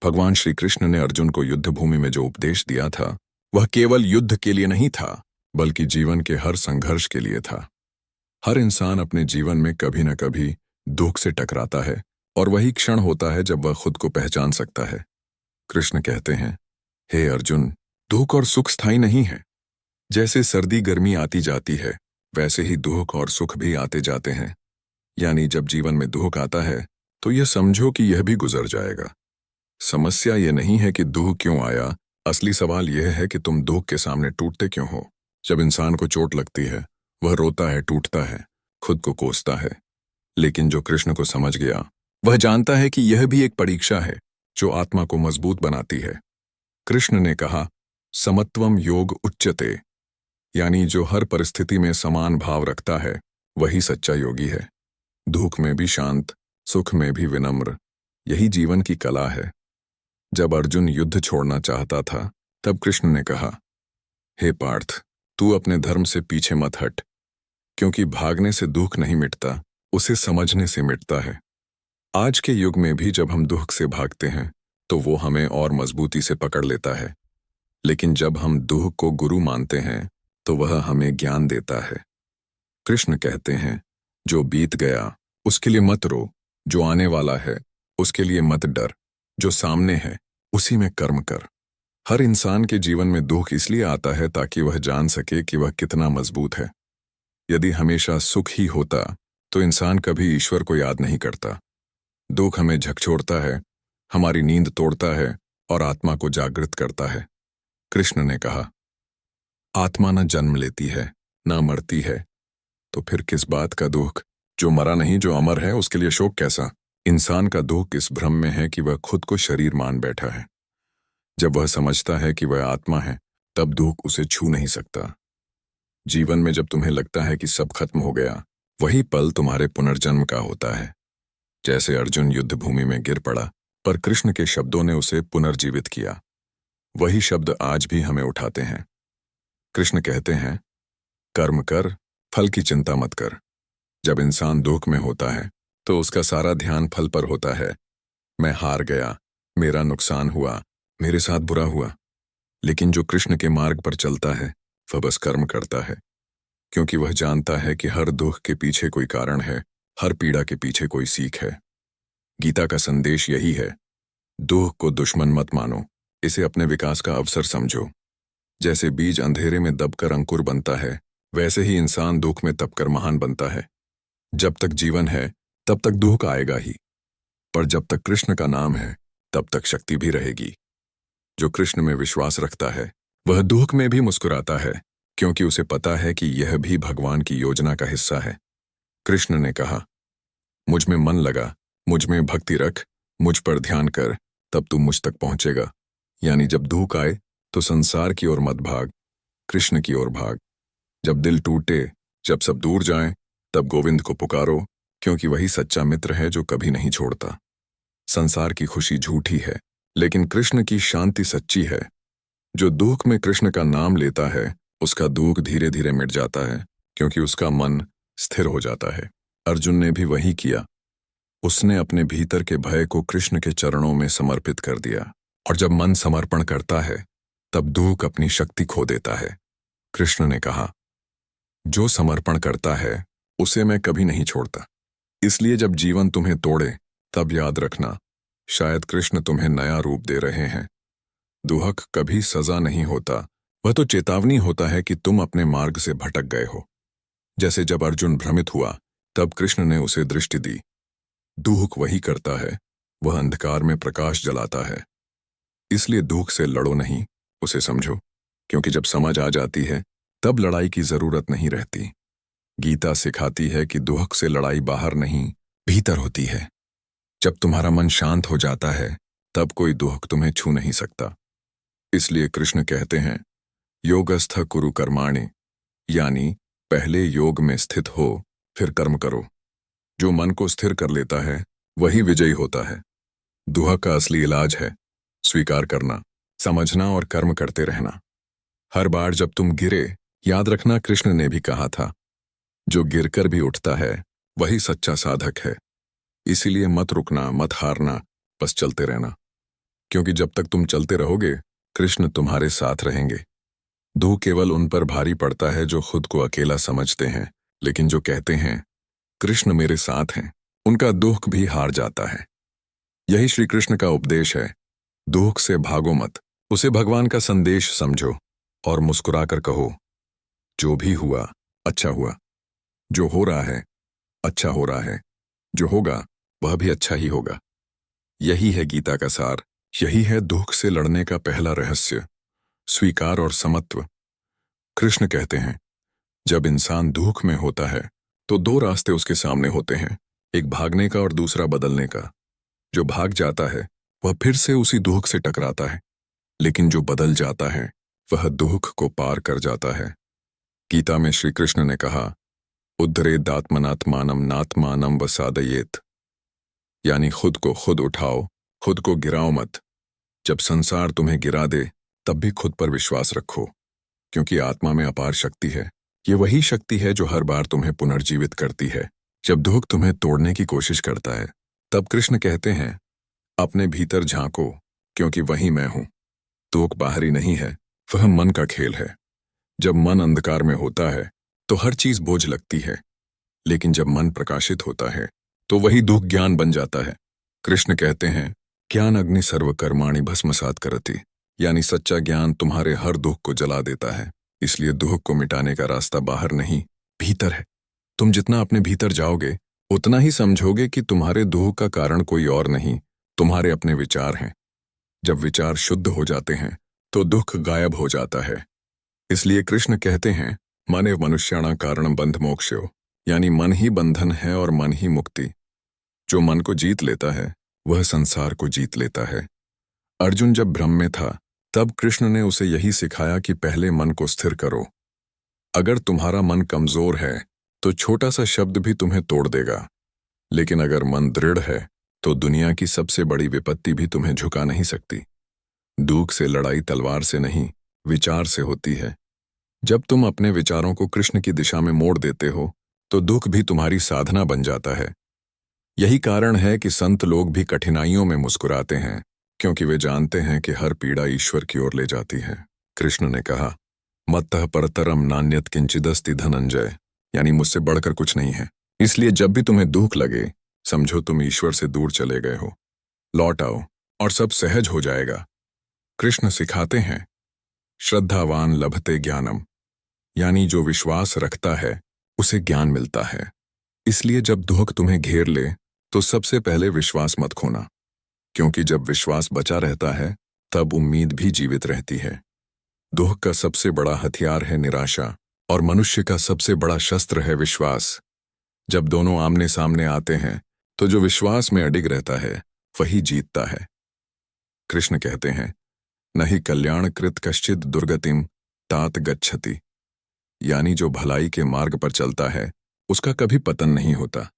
भगवान श्री कृष्ण ने अर्जुन को युद्ध भूमि में जो उपदेश दिया था वह केवल युद्ध के लिए नहीं था, बल्कि जीवन के हर संघर्ष के लिए था। हर इंसान अपने जीवन में कभी न कभी दुख से टकराता है और वही क्षण होता है जब वह खुद को पहचान सकता है। कृष्ण कहते हैं, हे अर्जुन, दुख और सुख स्थायी नहीं है। जैसे सर्दी गर्मी आती जाती है, वैसे ही दुख और सुख भी आते जाते हैं। यानी जब जीवन में दुख आता है तो यह समझो कि यह भी गुजर जाएगा। समस्या यह नहीं है कि दुख क्यों आया, असली सवाल यह है कि तुम दुख के सामने टूटते क्यों हो। जब इंसान को चोट लगती है, वह रोता है, टूटता है, खुद को कोसता है। लेकिन जो कृष्ण को समझ गया, वह जानता है कि यह भी एक परीक्षा है जो आत्मा को मजबूत बनाती है। कृष्ण ने कहा, समत्वम योग उच्यते, यानी जो हर परिस्थिति में समान भाव रखता है वही सच्चा योगी है। दुख में भी शांत, सुख में भी विनम्र, यही जीवन की कला है। जब अर्जुन युद्ध छोड़ना चाहता था, तब कृष्ण ने कहा, हे पार्थ, तू अपने धर्म से पीछे मत हट, क्योंकि भागने से दुख नहीं मिटता, उसे समझने से मिटता है। आज के युग में भी जब हम दुख से भागते हैं तो वो हमें और मजबूती से पकड़ लेता है, लेकिन जब हम दुख को गुरु मानते हैं तो वह हमें ज्ञान देता है। कृष्ण कहते हैं, जो बीत गया उसके लिए मत रो, जो आने वाला है उसके लिए मत डर, जो सामने है उसी में कर्म कर। हर इंसान के जीवन में दुख इसलिए आता है ताकि वह जान सके कि वह कितना मजबूत है। यदि हमेशा सुख ही होता तो इंसान कभी ईश्वर को याद नहीं करता। दुख हमें झकझोरता है, हमारी नींद तोड़ता है और आत्मा को जागृत करता है। कृष्ण ने कहा, आत्मा न जन्म लेती है न मरती है, तो फिर किस बात का दुख। जो मरा नहीं, जो अमर है, उसके लिए शोक कैसा। इंसान का दुख इस भ्रम में है कि वह खुद को शरीर मान बैठा है। जब वह समझता है कि वह आत्मा है, तब दुख उसे छू नहीं सकता। जीवन में जब तुम्हें लगता है कि सब खत्म हो गया, वही पल तुम्हारे पुनर्जन्म का होता है। जैसे अर्जुन युद्ध भूमि में गिर पड़ा, पर कृष्ण के शब्दों ने उसे पुनर्जीवित किया। वही शब्द आज भी हमें उठाते हैं। कृष्ण कहते हैं, कर्म कर, फल की चिंता मत कर। जब इंसान दुख में होता है तो उसका सारा ध्यान फल पर होता है। मैं हार गया, मेरा नुकसान हुआ, मेरे साथ बुरा हुआ। लेकिन जो कृष्ण के मार्ग पर चलता है वह बस कर्म करता है, क्योंकि वह जानता है कि हर दुख के पीछे कोई कारण है, हर पीड़ा के पीछे कोई सीख है। गीता का संदेश यही है, दुख को दुश्मन मत मानो, इसे अपने विकास का अवसर समझो। जैसे बीज अंधेरे में दबकर अंकुर बनता है, वैसे ही इंसान दुख में दबकर महान बनता है। जब तक जीवन है तब तक दुख आएगा ही, पर जब तक कृष्ण का नाम है तब तक शक्ति भी रहेगी। जो कृष्ण में विश्वास रखता है वह दुख में भी मुस्कुराता है, क्योंकि उसे पता है कि यह भी भगवान की योजना का हिस्सा है। कृष्ण ने कहा, मुझ में मन लगा, मुझ में भक्ति रख, मुझ पर ध्यान कर, तब तू मुझ तक पहुंचेगा। यानी जब दुख आए तो संसार की ओर मत भाग, कृष्ण की ओर भाग। जब दिल टूटे, जब सब दूर जाएं, तब गोविंद को पुकारो, क्योंकि वही सच्चा मित्र है जो कभी नहीं छोड़ता। संसार की खुशी झूठी है, लेकिन कृष्ण की शांति सच्ची है। जो दुख में कृष्ण का नाम लेता है उसका दुख धीरे धीरे मिट जाता है, क्योंकि उसका मन स्थिर हो जाता है। अर्जुन ने भी वही किया। उसने अपने भीतर के भय को कृष्ण के चरणों में समर्पित कर दिया, और जब मन समर्पण करता है तब दुख अपनी शक्ति खो देता है। कृष्ण ने कहा, जो समर्पण करता है उसे मैं कभी नहीं छोड़ता। इसलिए जब जीवन तुम्हें तोड़े तब याद रखना, शायद कृष्ण तुम्हें नया रूप दे रहे हैं। दुख कभी सजा नहीं होता, वह तो चेतावनी होता है कि तुम अपने मार्ग से भटक गए हो। जैसे जब अर्जुन भ्रमित हुआ तब कृष्ण ने उसे दृष्टि दी। दुख वही करता है, वह अंधकार में प्रकाश जलाता है। इसलिए दुख से लड़ो नहीं, उसे समझो, क्योंकि जब समझ आ जाती है तब लड़ाई की जरूरत नहीं रहती। गीता सिखाती है कि दुख से लड़ाई बाहर नहीं, भीतर होती है। जब तुम्हारा मन शांत हो जाता है तब कोई दुख तुम्हें छू नहीं सकता। इसलिए कृष्ण कहते हैं, योगस्थ कुरु कर्माणि, यानी पहले योग में स्थित हो, फिर कर्म करो। जो मन को स्थिर कर लेता है वही विजयी होता है। दुख का असली इलाज है स्वीकार करना, समझना और कर्म करते रहना। हर बार जब तुम गिरे, याद रखना कृष्ण ने भी कहा था, जो गिरकर भी उठता है वही सच्चा साधक है। इसीलिए मत रुकना, मत हारना, बस चलते रहना। क्योंकि जब तक तुम चलते रहोगे कृष्ण तुम्हारे साथ रहेंगे। दुख केवल उन पर भारी पड़ता है जो खुद को अकेला समझते हैं, लेकिन जो कहते हैं कृष्ण मेरे साथ हैं, उनका दुख भी हार जाता है। यही श्री कृष्ण का उपदेश है। दुख से भागो मत, उसे भगवान का संदेश समझो और मुस्कुराकर कहो जो भी हुआ अच्छा हुआ, जो हो रहा है अच्छा हो रहा है, जो होगा वह भी अच्छा ही होगा। यही है गीता का सार, यही है दुख से लड़ने का पहला रहस्य, स्वीकार और समत्व। कृष्ण कहते हैं जब इंसान दुख में होता है तो दो रास्ते उसके सामने होते हैं, एक भागने का और दूसरा बदलने का। जो भाग जाता है वह फिर से उसी दुख से टकराता है, लेकिन जो बदल जाता है वह दुख को पार कर जाता है। गीता में श्री कृष्ण ने कहा उद्धरेदात्मनात्मानम नात्मानम वसादयेत, यानी खुद को खुद उठाओ, खुद को गिराओ मत। जब संसार तुम्हें गिरा दे तब भी खुद पर विश्वास रखो, क्योंकि आत्मा में अपार शक्ति है। ये वही शक्ति है जो हर बार तुम्हें पुनर्जीवित करती है। जब दुख तुम्हें तोड़ने की कोशिश करता है तब कृष्ण कहते हैं अपने भीतर झांको, क्योंकि वही मैं हूं। दुख बाहरी नहीं है, वह मन का खेल है। जब मन अंधकार में होता है तो हर चीज बोझ लगती है, लेकिन जब मन प्रकाशित होता है तो वही दुख ज्ञान बन जाता है। कृष्ण कहते हैं ज्ञान अग्नि सर्वकर्माणि भस्मसात करति, यानी सच्चा ज्ञान तुम्हारे हर दुख को जला देता है। इसलिए दुख को मिटाने का रास्ता बाहर नहीं, भीतर है। तुम जितना अपने भीतर जाओगे उतना ही समझोगे कि तुम्हारे दुख का कारण कोई और नहीं, तुम्हारे अपने विचार हैं। जब विचार शुद्ध हो जाते हैं तो दुख गायब हो जाता है। इसलिए कृष्ण कहते हैं मने मनुष्याणां कारणं बंध मोक्षो, यानी मन ही बंधन है और मन ही मुक्ति। जो मन को जीत लेता है वह संसार को जीत लेता है। अर्जुन जब भ्रम में था तब कृष्ण ने उसे यही सिखाया कि पहले मन को स्थिर करो। अगर तुम्हारा मन कमजोर है तो छोटा सा शब्द भी तुम्हें तोड़ देगा, लेकिन अगर मन दृढ़ है तो दुनिया की सबसे बड़ी विपत्ति भी तुम्हें झुका नहीं सकती। दुख से लड़ाई तलवार से नहीं, विचार से होती है। जब तुम अपने विचारों को कृष्ण की दिशा में मोड़ देते हो तो दुख भी तुम्हारी साधना बन जाता है। यही कारण है कि संत लोग भी कठिनाइयों में मुस्कुराते हैं, क्योंकि वे जानते हैं कि हर पीड़ा ईश्वर की ओर ले जाती है। कृष्ण ने कहा मत्तः परतरम नान्यत किंचिदस्ति धनंजय, यानी मुझसे बढ़कर कुछ नहीं है। इसलिए जब भी तुम्हें दुख लगे समझो तुम ईश्वर से दूर चले गए हो। लौट आओ और सब सहज हो जाएगा। कृष्ण सिखाते हैं श्रद्धावान लभते ज्ञानम, यानी जो विश्वास रखता है उसे ज्ञान मिलता है। इसलिए जब दुख तुम्हें घेर ले तो सबसे पहले विश्वास मत खोना, क्योंकि जब विश्वास बचा रहता है तब उम्मीद भी जीवित रहती है। दुख का सबसे बड़ा हथियार है निराशा और मनुष्य का सबसे बड़ा शस्त्र है विश्वास। जब दोनों आमने सामने आते हैं तो जो विश्वास में अडिग रहता है वही जीतता है। कृष्ण कहते हैं नहीं कल्याणकृत कश्चित दुर्गतिम तात गच्छति, यानी जो भलाई के मार्ग पर चलता है उसका कभी पतन नहीं होता।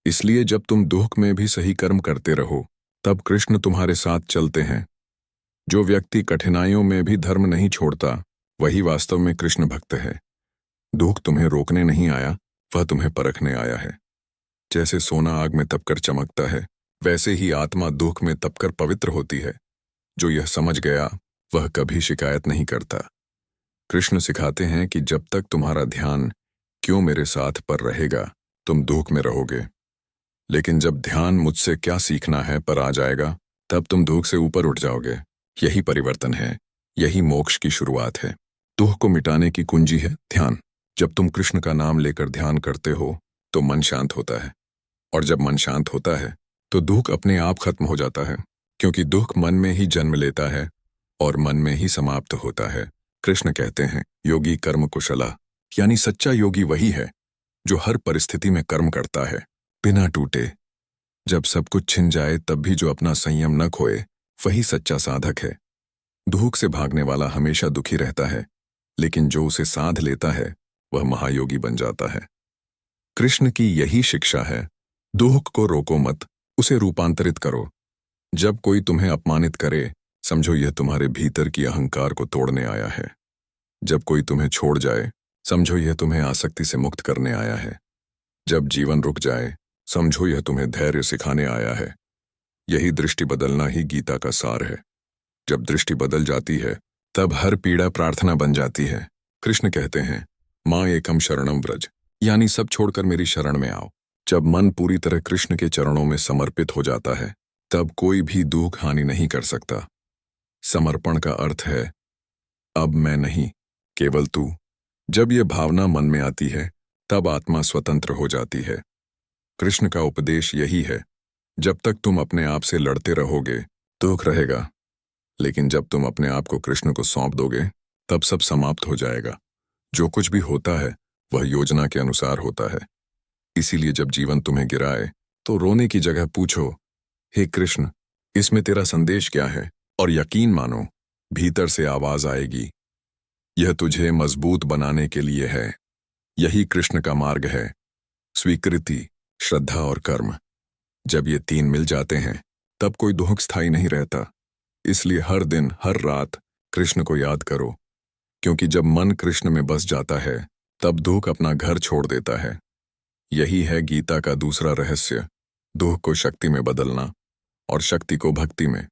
इसलिए जब तुम दुख में भी सही कर्म करते रहो तब कृष्ण तुम्हारे साथ चलते हैं। जो व्यक्ति कठिनाइयों में भी धर्म नहीं छोड़ता वही वास्तव में कृष्ण भक्त है। दुख तुम्हें रोकने नहीं आया, वह तुम्हें परखने आया है। जैसे सोना आग में तपकर चमकता है, वैसे ही आत्मा दुख में तपकर पवित्र होती है। जो यह समझ गया वह कभी शिकायत नहीं करता। कृष्ण सिखाते हैं कि जब तक तुम्हारा ध्यान क्यों मेरे साथ पर रहेगा तुम दुख में रहोगे, लेकिन जब ध्यान मुझसे क्या सीखना है पर आ जाएगा तब तुम दुख से ऊपर उठ जाओगे। यही परिवर्तन है, यही मोक्ष की शुरुआत है। दुख को मिटाने की कुंजी है ध्यान। जब तुम कृष्ण का नाम लेकर ध्यान करते हो तो मन शांत होता है, और जब मन शांत होता है तो दुख अपने आप खत्म हो जाता है, क्योंकि दुख मन में ही जन्म लेता है और मन में ही समाप्त होता है। कृष्ण कहते हैं योगी कर्म कुशला, यानी सच्चा योगी वही है जो हर परिस्थिति में कर्म करता है बिना टूटे। जब सब कुछ छिन जाए तब भी जो अपना संयम न खोए वही सच्चा साधक है। दुख से भागने वाला हमेशा दुखी रहता है, लेकिन जो उसे साध लेता है वह महायोगी बन जाता है। कृष्ण की यही शिक्षा है, दुख को रोको मत, उसे रूपांतरित करो। जब कोई तुम्हें अपमानित करे समझो यह तुम्हारे भीतर की अहंकार को तोड़ने आया है। जब कोई तुम्हें छोड़ जाए समझो यह तुम्हें आसक्ति से मुक्त करने आया है। जब जीवन रुक जाए समझो यह तुम्हें धैर्य सिखाने आया है। यही दृष्टि बदलना ही गीता का सार है। जब दृष्टि बदल जाती है तब हर पीड़ा प्रार्थना बन जाती है। कृष्ण कहते हैं, माँ एकम शरणम व्रज, यानी सब छोड़कर मेरी शरण में आओ। जब मन पूरी तरह कृष्ण के चरणों में समर्पित हो जाता है तब कोई भी दुख हानि नहीं कर सकता। समर्पण का अर्थ है अब मैं नहीं, केवल तू। जब ये भावना मन में आती है तब आत्मा स्वतंत्र हो जाती है। कृष्ण का उपदेश यही है, जब तक तुम अपने आप से लड़ते रहोगे दुख रहेगा, लेकिन जब तुम अपने आप को कृष्ण को सौंप दोगे तब सब समाप्त हो जाएगा। जो कुछ भी होता है वह योजना के अनुसार होता है। इसीलिए जब जीवन तुम्हें गिराए तो रोने की जगह पूछो, हे कृष्ण, इसमें तेरा संदेश क्या है? और यकीन मानो, भीतर से आवाज आएगी, यह तुझे मजबूत बनाने के लिए है। यही कृष्ण का मार्ग है, स्वीकृति, श्रद्धा और कर्म। जब ये तीन मिल जाते हैं तब कोई दुख स्थायी नहीं रहता। इसलिए हर दिन हर रात कृष्ण को याद करो, क्योंकि जब मन कृष्ण में बस जाता है तब दुख अपना घर छोड़ देता है। यही है गीता का दूसरा रहस्य, दुख को शक्ति में बदलना और शक्ति को भक्ति में।